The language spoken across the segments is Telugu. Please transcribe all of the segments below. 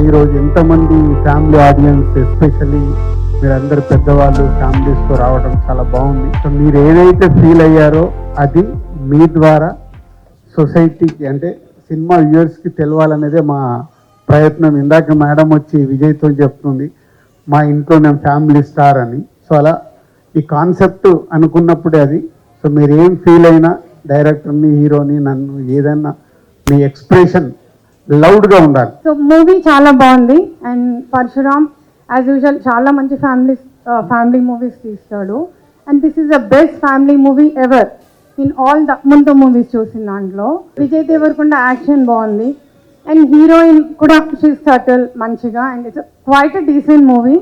ఈరోజు ఎంతమంది ఫ్యామిలీ ఆడియన్స్, ఎస్పెషల్లీ మీరందరు పెద్దవాళ్ళు ఫ్యామిలీస్తో రావడం చాలా బాగుంది. సో మీరు ఏదైతే ఫీల్ అయ్యారో అది మీ ద్వారా సొసైటీకి, అంటే సినిమా వ్యూవర్స్కి తెలవాలనేదే మా ప్రయత్నం. ఇందాక మేడం వచ్చి విజయ్తో చెప్తుంది మా ఇంట్లో నేను ఫ్యామిలీ స్టార్ అని. సో అలా ఈ కాన్సెప్ట్ అనుకున్నప్పుడే అది. సో మీరు ఏం ఫీల్ అయినా డైరెక్టర్ని, హీరోని, నన్ను ఏదైనా మీ ఎక్స్ప్రెషన్ లౌడ్గా ఉండాలి. సో మూవీ చాలా బాగుంది. అండ్ పరశురామ్ యాజ్ యూజువల్ చాలా మంచి ఫ్యామిలీ మూవీస్ తీస్తాడు. And this is the best family movie ever in all the ముందు మూవీస్ చూసిన దాంట్లో. విజయ్ దేవరకొండ యాక్షన్ బాగుంది. అండ్ హీరోయిన్ కూడా షీస్ సటిల్ మంచిగా. And it's quite a decent movie.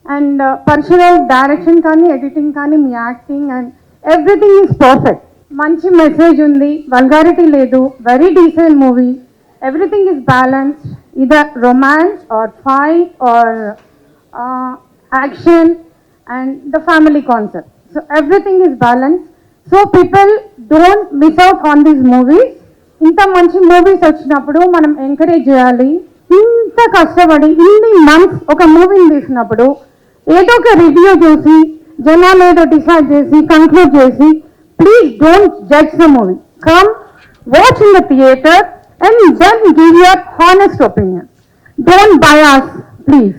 And Parasuram direction కానీ, ఎడిటింగ్ కానీ, మీ acting and everything is perfect. మంచి మెసేజ్ ఉంది, వల్గారిటీ లేదు, very decent movie. Everything is balanced, either romance or fight or action and the family concept. So everything is balanced. So people don't miss out on these movies. ఇంత మంచి మూవీస్ వచ్చినప్పుడు మనం ఎంకరేజ్ చేయాలి. ఇంత కష్టపడి ఇన్ని మంత్స్ ఒక మూవీని తీసినప్పుడు ఏదో ఒక రివ్యూ చూసి జనాలు ఏదో డిసైడ్ చేసి కంక్లూడ్ చేసి, please don't judge the movie. Come watch in the theatre and then give your honest opinion. Don't bias, please.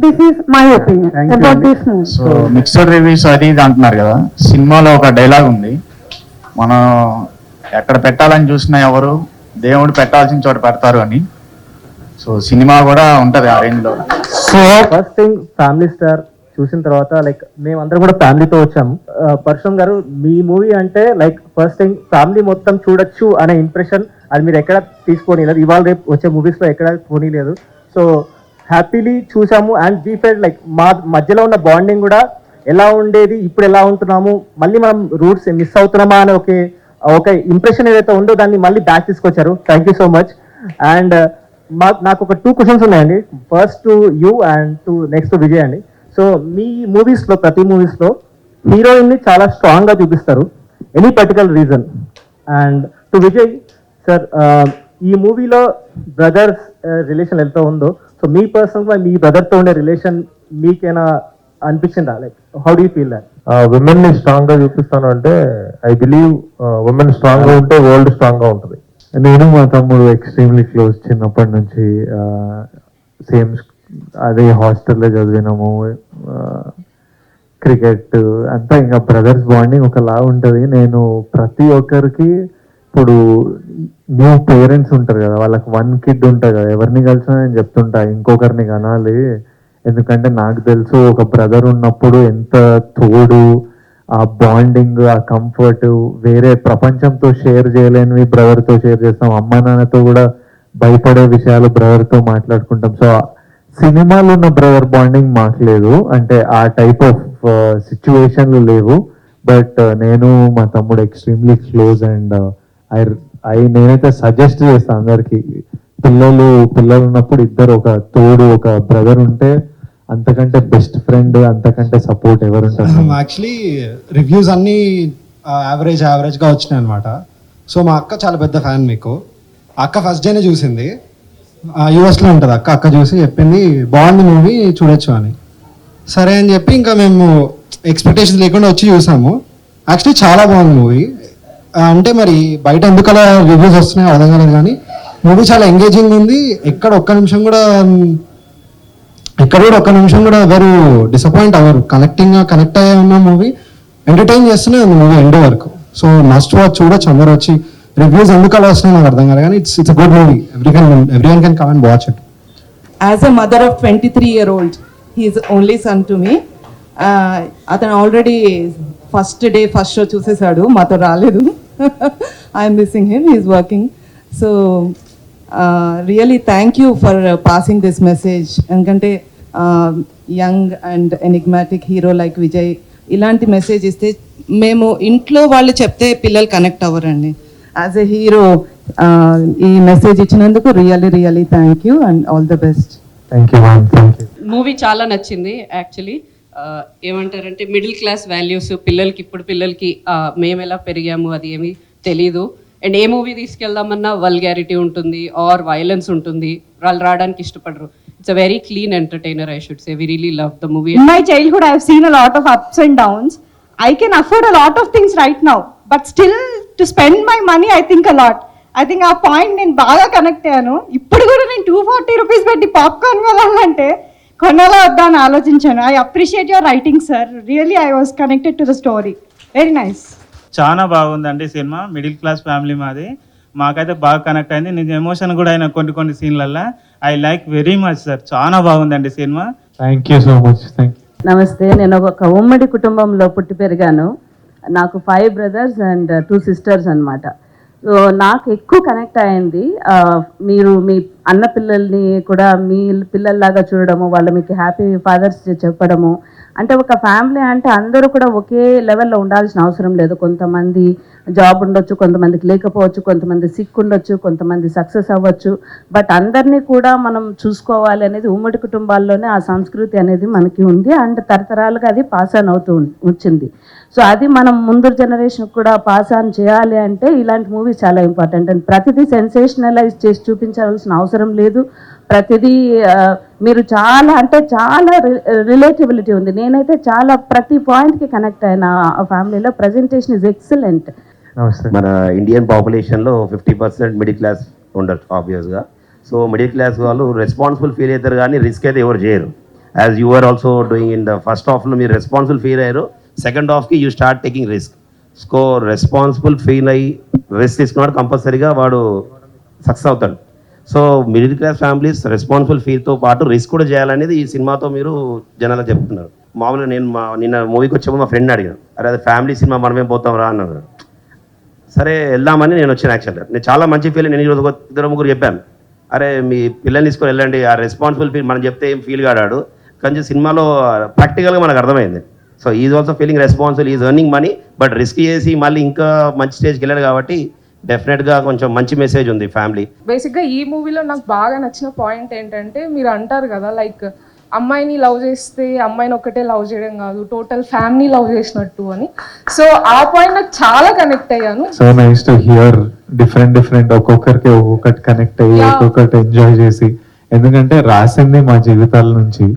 This is my opinion about this movie. So mixed reviews అది అంటున్నారు కదా, సినిమాలో ఒక డైలాగ్ ఉంది, మనం ఎక్కడ పెట్టాలని చూసినా ఎవరు దేవుడు పెట్టాల్సిన చోట పెడతారు అని. సో సినిమా కూడా ఉంటది ఆ రేంజ్ లో. So first thing family star చూసిన తర్వాత లైక్ మేమందరం కూడా ఫ్యామిలీతో వచ్చాము. పరశురామ్ గారు, మీ మూవీ అంటే లైక్ ఫస్ట్ థింగ్ ఫ్యామిలీ మొత్తం చూడొచ్చు అనే ఇంప్రెషన్ అది మీరు ఎక్కడ తీసుకోలేదు. ఇవాళ రేపు వచ్చే మూవీస్లో ఎక్కడ పోనీలేదు. సో హ్యాపీలీ చూసాము. అండ్ వీ ఫెల్ట్ లైక్ మా మధ్యలో ఉన్న బాండింగ్ కూడా ఎలా ఉండేది, ఇప్పుడు ఎలా ఉంటున్నాము, మళ్ళీ మనం రూట్స్ మిస్ అవుతున్నామా అనే ఒక ఇంప్రెషన్ ఏదైతే ఉందో దాన్ని మళ్ళీ బ్యాక్ తీసుకొచ్చారు. Thank you so much. And నాకు ఒక 2 క్వశ్చన్స్ ఉన్నాయండి. First to you and to next Vijay అండి. సో మీ మూవీస్లో, ప్రతి మూవీస్లో హీరోయిన్ని చాలా స్ట్రాంగ్గా చూపిస్తారు. Any particular reason? And to Vijay sir, ఈ మూవీలో బ్రదర్స్ రిలేషన్ ఎంత ఉందో, సో మీ పర్సనల్గా మీ బ్రదర్తో ఉండే రిలేషన్ మీకేనా అనిపించిందా? Like how do you feel that? Women ని స్ట్రాంగ్ గా చూపిస్తాను అంటే ఐ బిలీవ్ విమెన్ స్ట్రాంగ్ గా ఉంటే వరల్డ్ స్ట్రాంగ్ గా ఉంటుంది. నేను మా తమ్ముడు ఎక్స్ట్రీమ్లీ క్లోజ్, చిన్నప్పటి నుంచి సేమ్ అదే హాస్టల్లో చదివినాము. క్రికెట్ అంతా ఇంకా బ్రదర్స్ బాండింగ్ ఒకలా ఉంటుంది. నేను ప్రతి ఒక్కరికి, ఇప్పుడు న్యూ పేరెంట్స్ ఉంటారు కదా, వాళ్ళకి 1 కిడ్ ఉంటుంది కదా, ఎవరిని కలిసినా నేను చెప్తుంటా ఇంకొకరిని కనాలి. ఎందుకంటే నాకు తెలుసు ఒక బ్రదర్ ఉన్నప్పుడు ఎంత తోడు, ఆ బాండింగ్, ఆ కంఫర్ట్ వేరే ప్రపంచంతో షేర్ చేయలేనివి బ్రదర్తో షేర్ చేస్తాం. అమ్మా నాన్నతో కూడా భయపడే విషయాలు బ్రదర్తో మాట్లాడుకుంటాం. సో సినిమాలో ఉన్న బ్రదర్ బాండింగ్ మాకు లేదు, అంటే ఆ టైప్ ఆఫ్ సిచ్యువేషన్లు లేవు. బట్ నేను మా తమ్ముడు ఎక్స్ట్రీమ్లీ క్లోజ్. అండ్ నేనైతే సజెస్ట్ చేస్తాను అందరికి, పిల్లలు ఉన్నప్పుడు ఇద్దరు, ఒక తోడు, ఒక బ్రదర్ ఉంటే అంతకంటే బెస్ట్ ఫ్రెండ్, అంతకంటే సపోర్ట్ ఎవరు ఉంటారు? యాక్చువల్లీ రివ్యూస్ అన్నీ యావరేజ్గా వచ్చినాయి అనమాట. సో మా అక్క చాలా పెద్ద ఫ్యాన్ మీకు. అక్క ఫస్ట్ డేనే చూసింది, యూఎస్లో ఉంటుంది అక్క చూసి చెప్పింది బాగుంది మూవీ, చూడొచ్చు అని. సరే అని చెప్పి ఇంకా మేము ఎక్స్పెక్టేషన్స్ లేకుండా వచ్చి చూసాము. యాక్చువల్లీ చాలా బాగుంది మూవీ. అంటే మరి బయట ఎందుకు అలా రివ్యూస్ వస్తున్నాయో అర్థం కాలేదు, కానీ మూవీ చాలా ఎంగేజింగ్ ఉంది. ఎక్కడ ఒక్క నిమిషం కూడా ఎవరు డిసప్పాయింట్ అవ్వరు. కనెక్ట్ అయ్యే ఉన్న మూవీ, ఎంటర్టైన్ చేస్తూనే ఉంది మూవీ ఎండ్ వరకు. సో మస్ట్ వాచ్, చూడొచ్చు అందరూ వచ్చి. రివ్యూస్ ఎందుకు అలా వస్తున్నాయి నాకు అర్థం కాలేదు, కానీ it's a good movie. Everyone can come and watch it. As a mother of 23-year-old, he is only son to me. అతను ఆల్రెడీ ఫస్ట్ షో చూసేసాడు, మాతో రాలేదు. I'm missing him, he is working. So really thank you for passing this message. ఎందుకంటే young and enigmatic hero like Vijay ఇలాంటి మెసేజ్ ఇస్తే, మేము ఇంట్లో వాళ్ళు చెప్తే పిల్లలు కనెక్ట్ అవ్వరండి. యాజ్ ఎ హీరో ఈ మెసేజ్ ఇచ్చినందుకు really thank you and all the best. Thank you ma'am. Thank you. Movie చాలా నచ్చింది యాక్చువల్లీ. ఏమంటారంటే మిడిల్ క్లాస్ వాల్యూస్ ఇప్పుడు పిల్లలకి మేము ఎలా పెరిగాము అది ఏమీ తెలీదు. అండ్ ఏ మూవీ తీసుకెళ్దామన్నా వల్గారిటీ ఉంటుంది ఆర్ వైలెన్స్ ఉంటుంది. వాళ్ళు రావడానికి ఇష్టపడరు. It's a very clean entertainer, I should say. We really love the movie. In my childhood, I have seen a lot of ups and downs. I can afford a lot of things right now, but still to spend my money, I think a lot. I think ఆ పాయింట్ నేను బాగా కనెక్ట్ అయ్యాను. ఇప్పుడు కూడా నేను 240 రూపీస్ పెట్టి పాప్కార్న్ కొనాలంటే కొనాలా వద్దా అని ఆలోచించాను. I appreciate your writing sir. Really I was connected to the story. Very nice. చాలా బాగుందండి సినిమా. మిడిల్ క్లాస్ ఫ్యామిలీ మాది. మాకైతే బాగా కనెక్ట్ అయింది. నేను ఎమోషన్ కూడా అయినా కొన్ని సీన్లల్లో. I like very much sir. చాలా బాగుందండి సినిమా. Thank you so much. Thank you. నమస్తే. నేను ఒక ఉమ్మడి కుటుంబంలో పుట్టి పెరిగాను. నాకు 5 brothers and 2 sisters అన్నమాట. సో నాకు ఎక్కువ కనెక్ట్ అయింది మీరు మీ అన్న పిల్లల్ని కూడా మీ పిల్లల్లాగా చూడడము, వాళ్ళు మీకు హ్యాపీ ఫాదర్స్ చెప్పడము. అంటే ఒక ఫ్యామిలీ అంటే అందరూ కూడా ఒకే లెవెల్లో ఉండాల్సిన అవసరం లేదు. కొంతమంది జాబ్ ఉండొచ్చు, కొంతమందికి లేకపోవచ్చు, కొంతమంది సిక్ ఉండొచ్చు, కొంతమంది సక్సెస్ అవ్వచ్చు. బట్ అందరినీ కూడా మనం చూసుకోవాలి అనేది ఉమ్మడి కుటుంబాల్లోనే ఆ సంస్కృతి అనేది మనకి ఉంది. అండ్ తరతరాలుగా అది పాస్ ఆన్ అవుతూ వచ్చింది. సో అది మనం ముందు జనరేషన్ కూడా పాస్ ఆన్ చేయాలి అంటే ఇలాంటి మూవీస్ చాలా ఇంపార్టెంట్. అండ్ ప్రతిదీ సెన్సేషనలైజ్ చేసి చూపించాల్సిన అవసరం లేదు. ప్రతిదీ మీరు చాలా అంటే చాలా రిలేటబిలిటీ ఉంది. నేనైతే చాలా ప్రతి పాయింట్కి కనెక్ట్ అయిన ఆ ఫ్యామిలీలో. Presentation is excellent. మన ఇండియన్ పాపులేషన్లో 50% మిడిల్ క్లాస్ ఉండొచ్చు ఆబ్వియస్గా. సో మిడిల్ క్లాస్ వాళ్ళు రెస్పాన్సిబుల్ ఫీల్ అవుతారు కానీ రిస్క్ అయితే ఎవరు చేయరు. As you are also doing in the first హాఫ్లో మీరు రెస్పాన్సిబుల్ ఫీల్ అయ్యారు. సెకండ్ హాఫ్కి you start taking risk. So responsible feel అయ్యి రిస్క్ తీసుకున్నాడు కంపల్సరీగా వాడు సక్సెస్ అవుతాడు. So middle class families responsible ఫీల్తో పాటు రిస్క్ కూడా చేయాలనేది ఈ సినిమాతో మీరు జనాలకు చెప్తున్నారు. మామూలుగా నేను నిన్న మూవీకి వచ్చేప్పుడు మా ఫ్రెండ్ అడిగాను, అరే అది ఫ్యామిలీ సినిమా మనమేం పోతాం రా అన్నారు. సరే వెళ్దామని నేను వచ్చాను. యాక్చువల్గా నేను చాలా మంచి ఫీల్. నేను ఈరోజు 2-3 చెప్పాను, అరే మీ పిల్లల్ని తీసుకొని వెళ్ళండి, ఆ రెస్పాన్సిబుల్ ఫీల్ మనం చెప్తే ఏం ఫీల్ కాడాడు. కొంచెం సినిమాలో ప్రాక్టికల్గా మనకు అర్థమైంది. So is also feeling responsible, is earning money, but risk చేసి మళ్ళీ ఇంకా మంచి స్టేజ్కి వెళ్ళాడు కాబట్టి డెఫినెట్గా కొంచెం మంచి మెసేజ్ ఉంది ఫ్యామిలీ. బేసిక్గా ఈ మూవీలో నాకు బాగా నచ్చిన పాయింట్ ఏంటంటే మీరు అంటారు కదా లైక్ అమ్మాయిని లవ్ చేస్తే అమ్మాయిని ఒక్కటే లవ్ చేయడం కాదు, టోటల్ ఫ్యామిలీ లవ్ చేసినట్టు అని. సో ఆ పాయింట్ నాకు చాలా కనెక్ట్ అయ్యాను. So nice to hear different ఒక్కొక్కరికి ఒక్కొక్కటి కనెక్ట్ అయ్యి ఒక్కొక్కటి ఎంజాయ్ చేసి. ఎందుకంటే రాసింది మా జీవితాల నుంచి,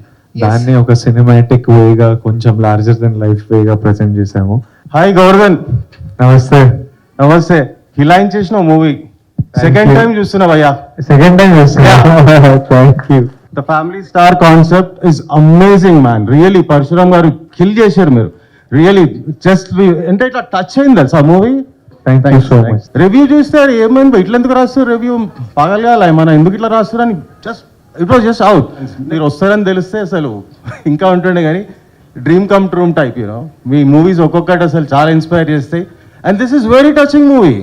దాన్ని ఒక సినిమాటిక్ వేగా కొంచెం లార్జర్ దెన్ లైఫ్ వేగా ప్రెజెంట్ చేసాము. హాయ్ గౌరవన్. నమస్తే. నమస్తే. హిలాయిన్ చేసిన మూవీ సెకండ్ టైం చూస్తున్నా భయ్యా. సెకండ్ టైం చూస్తున్నా. Thank you. The Family Star concept is amazing man. Really Parasuram గారు కిల్ చేశారు మీరు. రియలీ జస్ట్ అంటే ఇట్లా టచ్ అయింది తెలుసా movie. Thank you so much. Review చూస్తే ఏమైంది ఇట్లా ఎందుకు రాస్తారు రివ్యూ పగలగాల మనం ఎందుకు ఇట్లా రాస్తారని just it was just out. మీరు వస్తారని తెలిస్తే అసలు ఇంకా ఉంటుండే కానీ dream come true type you know. మీ మూవీస్ ఒక్కొక్కటి అసలు చాలా ఇన్స్పైర్ చేస్తాయి. And this is very touching movie.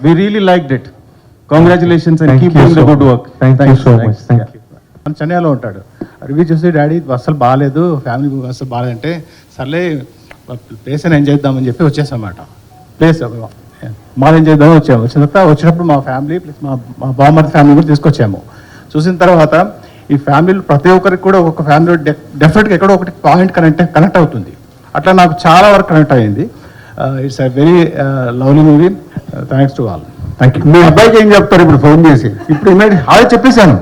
We really liked it. Congratulations and keep doing the good work. Thank you so much. Thank you. మన చెన్నైలో ఉంటాడు. రివ్యూ చూసి డాడీ అసలు బాగాలేదు, ఫ్యామిలీ అసలు బాగాలేదంటే సర్లే ప్లేస్ అని ఎంజాయ్ చేద్దామని చెప్పి వచ్చేసామాట. ప్లేస్ మాది ఎంజాయ్ చేద్దామని వచ్చాము. వచ్చినప్పుడు మా ఫ్యామిలీ ప్లస్ మా బామ్మర్ది ఫ్యామిలీ కూడా తీసుకొచ్చాము. చూసిన తర్వాత ఈ ఫ్యామిలీలో ప్రతి ఒక్కరికి కూడా ఒక్కొక్క ఫ్యామిలీలో డెఫినెట్గా ఎక్కడో ఒకటి పాయింట్ కనెక్ట్ అవుతుంది. అట్లా నాకు చాలా వరకు కనెక్ట్ అయ్యింది. It's a very lovely movie. Thanks to all. Thank you. మీ అబ్బాయికి ఏం చెప్తారు ఇప్పుడు ఫోన్ చేసి? ఇప్పుడు ఆల్రెడీ చెప్పేశాను.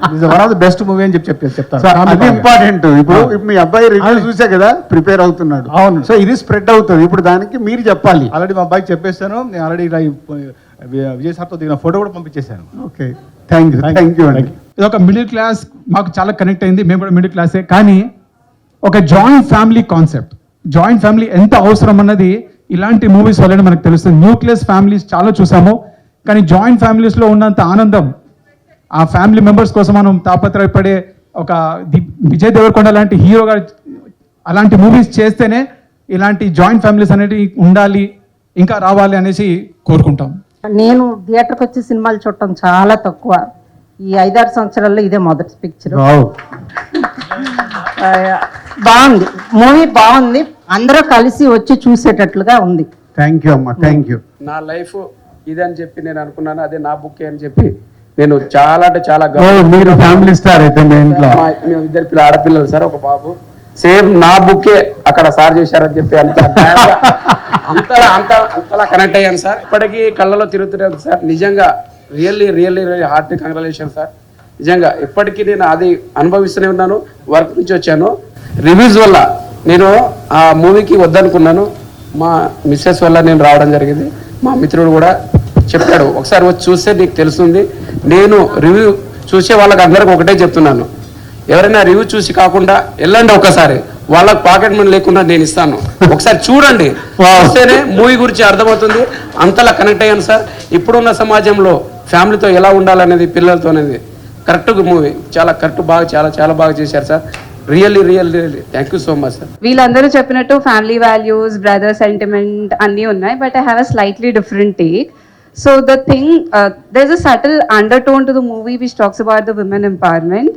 It's one of the best movie అని చెప్తాను. అది ఇంపార్టెంట్. ఇప్పుడు మీ అబ్బాయి రివ్యూ చూసా కదా, ప్రిపేర్ అవుతున్నాడు. అవును. సో ఇది స్ప్రెడ్ అవుతుంది. ఇప్పుడు దానికి మీరు చెప్పాలి. ఆల్రెడీ మా అబ్బాయికి చెప్పేస్తాను. నేను ఆల్రెడీ విజయ్ సార్తో దిగిన ఫోటో కూడా పంపించేశాను. Okay, thank you. Thank you అండి. ఇది ఒక మిడిల్ క్లాస్, మాకు చాలా కనెక్ట్ అయింది. మేము కూడా మిడిల్ క్లాసే, కానీ ఒక joint family concept, joint family ఎంత అవసరం అన్నది ఇలాంటి మూవీస్ వల్లనే మనకు తెలుస్తుంది. న్యూక్లియస్ ఫ్యామిలీస్ చాలా చూసాము, కానీ జాయింట్ ఫ్యామిలీస్లో ఉన్నంత ఆనందం, ఆ ఫ్యామిలీ మెంబర్స్ కోసం మనం తాపత్రయపడే ఒక విజయ్ దేవరకొండ లాంటి హీరో గారు అలాంటి మూవీస్ చేస్తేనే ఇలాంటి జాయింట్ ఫ్యామిలీస్ అనేవి ఉండాలి, ఇంకా రావాలి అనేసి కోరుకుంటాం. నేను థియేటర్కి వచ్చి సినిమాలు చూడటం చాలా తక్కువ. ఈ 5-6 సంవత్సరాల్లో ఇదే మొదటి పిక్చర్. బాగుంది, మూవీ బాగుంది. అందరూ కలిసి వచ్చి చూసేటట్లుగా ఉంది. థ్యాంక్ యూ అమ్మా. Thank you. నా లైఫ్ ఇదని చెప్పి నేను అనుకున్నాను, అదే నా బుక్ అని చెప్పి నేను చాలా అంటే చాలా మీరు ఫ్యామిలీ స్టార్ అయితే మీ ఇంట్లో? మేము 2 ఆడపిల్లలు సార్, ఒక బాబు. సేమ్ నా బుక్కే అక్కడ సార్ చేశారని చెప్పి అంతలా కనెక్ట్ అయ్యాను సార్. ఇప్పటికీ కళ్ళలో తిరుగుతున్నాను సార్. నిజంగా really really really heartily congratulation sir. నిజంగా ఇప్పటికీ నేను అది అనుభవిస్తూనే ఉన్నాను. వర్క్ నుంచి వచ్చాను, రివ్యూస్ వల్ల నేను ఆ మూవీకి వద్దనుకున్నాను. మా మిస్సెస్ వల్ల నేను రావడం జరిగింది. మా మిత్రుడు కూడా చెప్పాడు, ఒకసారి వచ్చి చూస్తే నీకు తెలుస్తుంది. నేను రివ్యూ చూసే వాళ్ళకి అందరికి ఒకటే చెప్తున్నాను, ఎవరైనా రివ్యూ చూసి కాకుండా వెళ్ళండి ఒకసారి, వాళ్ళకి పాకెట్ మనీ లేకుండా నేను ఇస్తాను, ఒకసారి చూడండి, వస్తేనే మూవీ గురించి అర్థమవుతుంది. అంతలా కనెక్ట్ అయ్యాను సార్. ఇప్పుడున్న సమాజంలో ఫ్యామిలీతో ఎలా ఉండాలనేది, పిల్లలతో అనేది కరెక్ట్గా మూవీ చాలా కరెక్ట్, బాగా చాలా చాలా బాగా చేశారు sir. Really really really thank you so much sir. వీళ్ళందరూ చెప్పినట్టు ఫ్యామిలీ వాల్యూస్, బ్రదర్ సెంటిమెంట్ అన్నీ ఉన్నాయి, but I have a slightly different take. So the thing, there's a subtle undertone to the movie which talks about the women empowerment.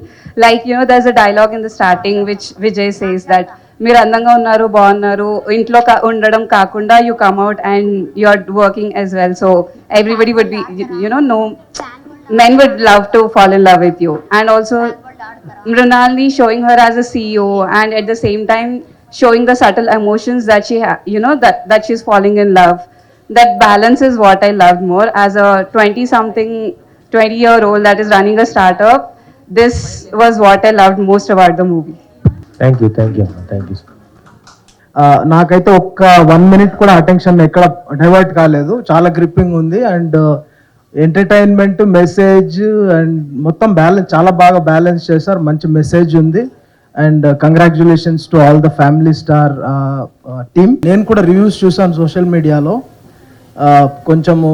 Like, you know, there's a dialogue in the starting which Vijay says that మీరు అందంగా ఉన్నారు, బాగున్నారు, ఇంట్లో ఉండడం కాకుండా you come out and you're working as well. So everybody would be, you know, no men would love to fall in love with you. And also Mrinalini showing her as a CEO and at the same time showing the subtle emotions that she you know, that she's falling in love. That balance is what I loved more. As a 20-year-old that is running a startup, this was what I loved most about the movie. Thank you. నాకైతే ఒక్క 1 minute కూడా అటెన్షన్ ఎక్కడ డైవర్ట్ కాలేదు. చాలా గ్రిప్పింగ్ ఉంది అండ్ ఎంటర్టైన్మెంట్, మెసేజ్ అండ్ మొత్తం బ్యాలెన్స్, చాలా బాగా బ్యాలెన్స్ చేశారు. మంచి మెసేజ్ ఉంది and congratulations to all the Family star team. నేను కూడా రివ్యూస్ చూసాను సోషల్ మీడియాలో, కొంచెము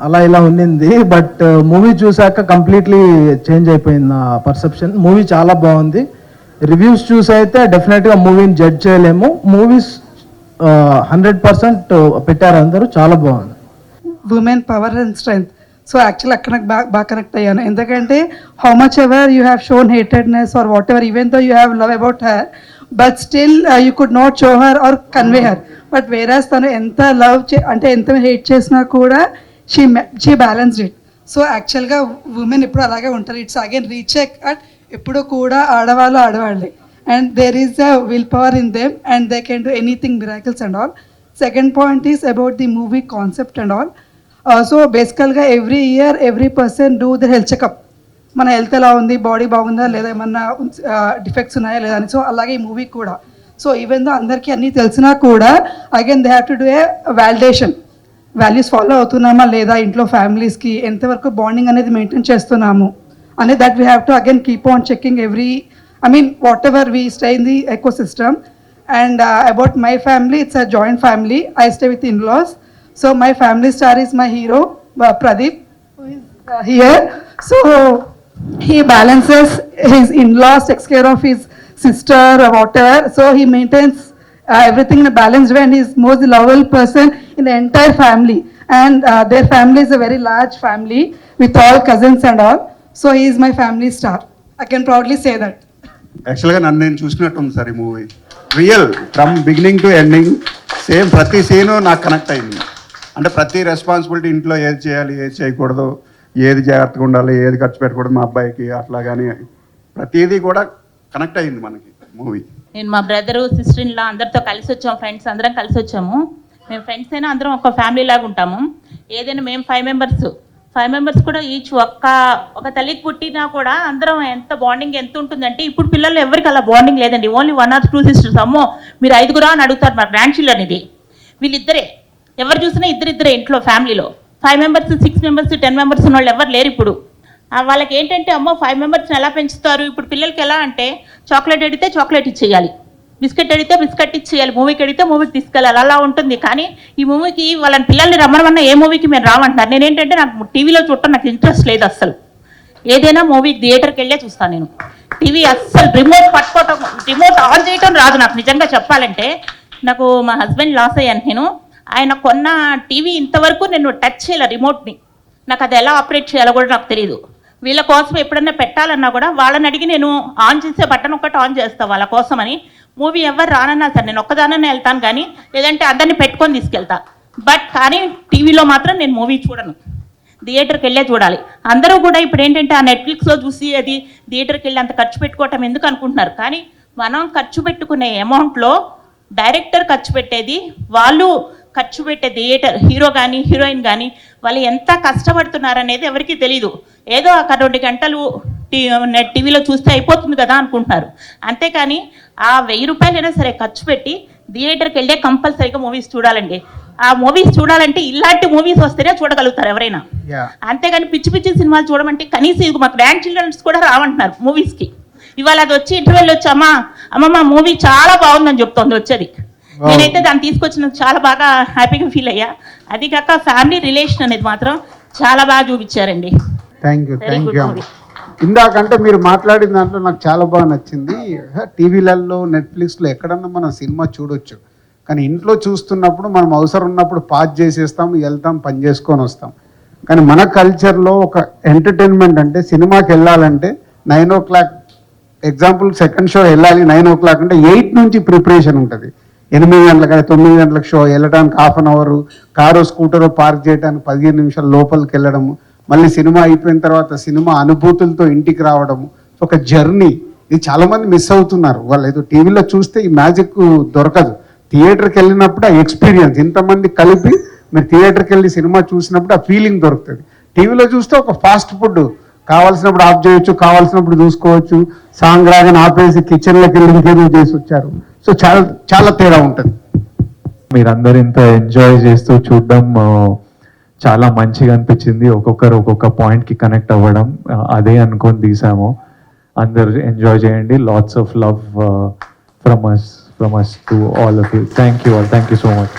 అలా ఇలా ఉండింది, బట్ మూవీ చూసాక కంప్లీట్లీ చేంజ్ అయిపోయింది నా పర్సెప్షన్. మూవీ చాలా బాగుంది. రివ్యూస్ చూసి అయితే డెఫినెట్గా మూవీని జడ్జ్ చేయలేము. మూవీస్ 100% పెట్టారు అందరూ, చాలా బాగుంది. Women power and strength. So actually అక్కడ నాకు బాగా కనెక్ట్ అయ్యాను, ఎందుకంటే how much ever you have shown hatedness or whatever, even though you have love about her, but still you could not show her or convey her. But whereas తను ఎంత లవ్ అంటే ఎంత హేట్ చేసినా కూడా షీ బ్యాలెన్స్డ్ ఇట్. సో యాక్చువల్గా ఉమెన్ ఎప్పుడు అలాగే ఉంటారు. ఇట్స్ అగైన్ రీచెక్ అట్ ఎప్పుడు కూడా ఆడవాళ్ళే and there is a will power in them and they can do anything miracles and all. Second point is about the movie concept and all. So బేసికల్గా every year every person do the health checkup, మన హెల్త్ ఎలా ఉంది, బాడీ బాగుందా లేదా, ఏమన్నా డిఫెక్ట్స్ ఉన్నాయా లేదా అని. సో అలాగే ఈ మూవీ కూడా. సో ఈవెన్ దో అందరికీ అన్నీ తెలిసినా కూడా again they have to do a validation, values follow అవుతున్నామా లేదా, ఇంట్లో ఫ్యామిలీస్కి ఎంతవరకు బాండింగ్ అనేది మెయింటైన్ చేస్తున్నాము అనేది, that we have to again keep on checking every, I mean whatever we stay in the ecosystem. And about my family, it's a joint family. I stay with in-laws. So my family star is my hero, Pradeep, who is here. So he balances his in-laws, takes care of his sister or whatever. So he maintains everything in a balanced way, and he's most lovable person in the entire family. And their family is a very large family with all cousins and all. So he is my family star. I can proudly say that. యాక్చువల్గా నన్ను నేను చూసినట్టు ఉంది సార్ ఈ movie. Real from beginning to ending same ప్రతి సీను నాకు కనెక్ట్ అయింది. అంటే ప్రతి రెస్పాన్సిబిలిటీ, ఇంట్లో ఏది చేయాలి, ఏది చేయకూడదు, ఏది జాగ్రత్తగా ఉండాలి, ఏది ఖర్చు పెట్టకూడదు మా అబ్బాయికి, అట్లా కానీ ప్రతిదీ కూడా కనెక్ట్ అయింది మనకి మూవీ. నేను మా బ్రదరు, సిస్టర్ ఇన్ లా అందరితో కలిసి వచ్చాము, ఫ్రెండ్స్ అందరం కలిసి వచ్చాము. మేము ఫ్రెండ్స్ అయినా అందరం ఒక ఫ్యామిలీ లాగా ఉంటాము. ఏదైనా మేము 5 మెంబర్స్ కూడా ఈచ్ ఒక తల్లికి పుట్టినా కూడా అందరం ఎంత బాండింగ్ ఎంత ఉంటుందంటే, ఇప్పుడు పిల్లలు ఎవరికి అలా బాండింగ్ లేదండి. Only 1 or 2 sisters. అమ్మో మీరు 5 అని అడుగుతారు మా గ్రాండ్ చిల్డ్రన్. ఇది వీళ్ళిద్దరే, ఎవరు చూసినా ఇద్దరిద్దరే ఇంట్లో ఫ్యామిలీలో. 5 మెంబర్స్, 6 మెంబర్స్, 10 మెంబర్స్ ఉన్న వాళ్ళు ఎవరు లేరు ఇప్పుడు. వాళ్ళకి ఏంటంటే అమ్మో 5 మెంబర్స్ని ఎలా పెంచుతారు. ఇప్పుడు పిల్లలకి ఎలా అంటే చాక్లెట్ అడిగితే చాక్లెట్ ఇచ్చేయాలి, బిస్కెట్ అడిగితే బిస్కెట్ ఇచ్చేయాలి, మూవీకి అడిగితే మూవీకి తీసుకెళ్ళాలి, అలా ఉంటుంది. కానీ ఈ మూవీకి వాళ్ళని పిల్లల్ని రమ్మనమన్నా ఏ మూవీకి మేము రామంటున్నారు. నేనేంటంటే నాకు టీవీలో చూడటం నాకు ఇంట్రెస్ట్ లేదు అస్సలు. ఏదైనా మూవీ థియేటర్కి వెళ్ళే చూస్తాను నేను. టీవీ అస్సలు రిమోట్ ఆన్ చేయటం రాదు నాకు. నిజంగా చెప్పాలంటే నాకు మా హస్బెండ్ లాస్ అయ్యాను నేను. ఆయన కొన్న టీవీ ఇంతవరకు నేను టచ్ చేయలే రిమోట్ని. నాకు అది ఎలా ఆపరేట్ చేయాలో కూడా నాకు తెలియదు. వీళ్ళ కోసం ఎప్పుడన్నా పెట్టాలన్నా కూడా వాళ్ళని అడిగి నేను ఆన్ చేసే బటన్ ఒకటి ఆన్ చేస్తాను వాళ్ళ కోసం అని. మూవీ ఎవరు రానన్నా సరే నేను ఒక్కదాననే వెళ్తాను, కానీ లేదంటే అందరినీ పెట్టుకొని తీసుకెళ్తా. కానీ టీవీలో మాత్రం నేను మూవీ చూడను, థియేటర్కి వెళ్ళే చూడాలి. అందరూ కూడా ఇప్పుడు ఏంటంటే ఆ నెట్ఫ్లిక్స్లో చూసి అది థియేటర్కి వెళ్ళి అంత ఖర్చు పెట్టుకోవటం ఎందుకు అనుకుంటున్నారు. కానీ మనం ఖర్చు పెట్టుకునే అమౌంట్లో డైరెక్టర్ ఖర్చు పెట్టేది, వాళ్ళు ఖర్చు పెట్టే థియేటర్ హీరో కానీ హీరోయిన్ కానీ వాళ్ళు ఎంత కష్టపడుతున్నారనేది ఎవరికీ తెలీదు. ఏదో ఒక 2 గంటలు నెట్ టీవీలో చూస్తే అయిపోతుంది కదా అనుకుంటున్నారు. అంతేకాని ఆ 1000 రూపాయలైనా సరే ఖర్చు పెట్టి థియేటర్కి వెళ్ళే కంపల్సరీగా మూవీస్ చూడాలండి. ఆ మూవీస్ చూడాలంటే ఇలాంటి మూవీస్ వస్తేనే చూడగలుగుతారు ఎవరైనా. అంతేగాని పిచ్చి పిచ్చి సినిమాలు చూడమంటే కనీసం ఇది మా గ్రాండ్ చిల్డ్రన్స్ కూడా రావంటున్నారు మూవీస్కి. ఇవాళ అది వచ్చి ఇంటర్వెల్ వచ్చి అమ్మమ్మ మూవీ చాలా బాగుందని చెప్తోంది వచ్చేది. నేనైతే దాన్ని తీసుకొచ్చిన చాలా బాగా హ్యాపీగా ఫీల్ అయ్యా. అది కాక ఫ్యామిలీ రిలేషన్ అనేది మాత్రం చాలా బాగా చూపించారండి. Thank you. ఇందాకంటే మీరు మాట్లాడిన దాంట్లో నాకు చాలా బాగా నచ్చింది. టీవీలలో నెట్ఫ్లిక్స్లో ఎక్కడన్నా మనం సినిమా చూడొచ్చు, కానీ ఇంట్లో చూస్తున్నప్పుడు మనం అవసరం ఉన్నప్పుడు పాజ్ చేసేస్తాం, వెళ్తాం, పని చేసుకొని వస్తాం. కానీ మన కల్చర్లో ఒక ఎంటర్టైన్మెంట్ అంటే సినిమాకి వెళ్ళాలంటే 9 o'clock, ఎగ్జాంపుల్ సెకండ్ షో వెళ్ళాలి 9 o'clock అంటే 8 నుంచి ప్రిపరేషన్ ఉంటుంది. 8 గంటలకు 9 గంటలకు షో వెళ్ళడానికి హాఫ్ అన్ అవర్, కారు స్కూటరో పార్క్ చేయడానికి 15 నిమిషాలు లోపలికి వెళ్ళడము, మళ్ళీ సినిమా అయిపోయిన తర్వాత సినిమా అనుభూతులతో ఇంటికి రావడము, ఒక జర్నీ. ఇది చాలామంది మిస్ అవుతున్నారు. వాళ్ళు ఏదో టీవీలో చూస్తే ఈ మ్యాజిక్ దొరకదు. థియేటర్కి వెళ్ళినప్పుడు ఆ ఎక్స్పీరియన్స్ ఇంతమంది కలిపి మీరు థియేటర్కి వెళ్ళి సినిమా చూసినప్పుడు ఆ ఫీలింగ్ దొరుకుతుంది. టీవీలో చూస్తే ఒక ఫాస్ట్ ఫుడ్ కావాల్సినప్పుడు ఆఫ్ చేయొచ్చు, కావాల్సినప్పుడు చూసుకోవచ్చు, సాంగ్ రాగానే ఆపేసి కిచెన్లోకి వెళ్ళి ఇంకేదో చేసి వచ్చారు. సో చాలా చాలా తేడా ఉంటుంది. మీరందరూ ఇంత ఎంజాయ్ చేస్తూ చూడడం చాలా మంచిగా అనిపించింది. ఒక్కొక్కరు ఒక్కొక్క పాయింట్కి కనెక్ట్ అవ్వడం అదే అనుకొని తీసాము. అందరు ఎంజాయ్ చేయండి. Lots of love from us to all of you. Thank you all. Thank you so much.